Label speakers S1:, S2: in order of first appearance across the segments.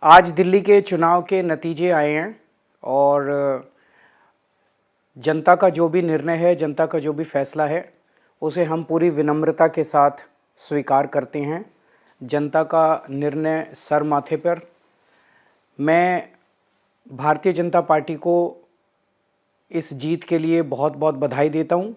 S1: आज दिल्ली के चुनाव के नतीजे आए हैं और जनता का जो भी निर्णय है, जनता का जो भी फैसला है, उसे हम पूरी विनम्रता के साथ स्वीकार करते हैं। जनता का निर्णय सर माथे पर। मैं भारतीय जनता पार्टी को इस जीत के लिए बहुत बहुत बधाई देता हूं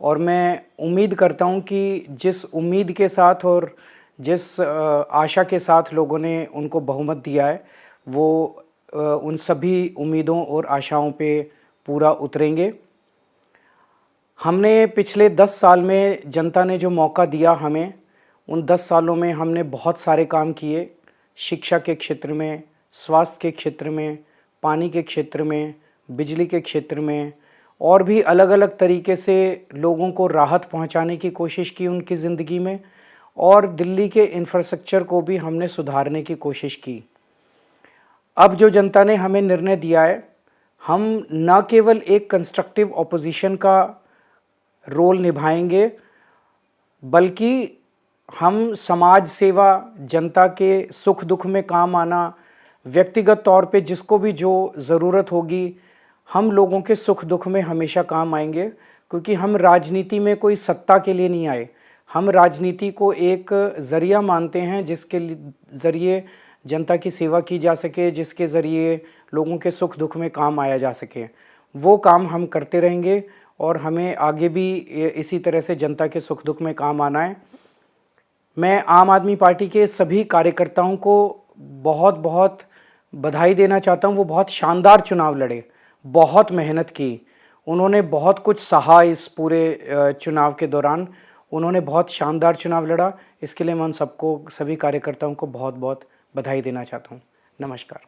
S1: और मैं उम्मीद करता हूं कि जिस उम्मीद के साथ और जिस आशा के साथ लोगों ने उनको बहुमत दिया है, वो उन सभी उम्मीदों और आशाओं पे पूरा उतरेंगे। हमने पिछले 10 साल में जनता ने जो मौका दिया हमें, उन 10 सालों में हमने बहुत सारे काम किए। शिक्षा के क्षेत्र में, स्वास्थ्य के क्षेत्र में, पानी के क्षेत्र में, बिजली के क्षेत्र में और भी अलग अलग तरीके से लोगों को राहत पहुंचाने की कोशिश की उनकी ज़िंदगी में, और दिल्ली के इंफ्रास्ट्रक्चर को भी हमने सुधारने की कोशिश की। अब जो जनता ने हमें निर्णय दिया है, हम न केवल एक कंस्ट्रक्टिव ऑपोजिशन का रोल निभाएंगे, बल्कि हम समाज सेवा, जनता के सुख दुख में काम आना, व्यक्तिगत तौर पे जिसको भी जो ज़रूरत होगी, हम लोगों के सुख दुख में हमेशा काम आएंगे। क्योंकि हम राजनीति में कोई सत्ता के लिए नहीं आए, हम राजनीति को एक ज़रिया मानते हैं जिसके ज़रिए जनता की सेवा की जा सके, जिसके ज़रिए लोगों के सुख दुख में काम आया जा सके। वो काम हम करते रहेंगे और हमें आगे भी इसी तरह से जनता के सुख दुख में काम आना है। मैं आम आदमी पार्टी के सभी कार्यकर्ताओं को बहुत बहुत बधाई देना चाहता हूं। वो बहुत शानदार चुनाव लड़े, बहुत मेहनत की, उन्होंने बहुत कुछ सहा इस पूरे चुनाव के दौरान। उन्होंने बहुत शानदार चुनाव लड़ा। इसके लिए मैं उन सबको, सभी कार्यकर्ताओं को बहुत बहुत बधाई देना चाहता हूं। नमस्कार।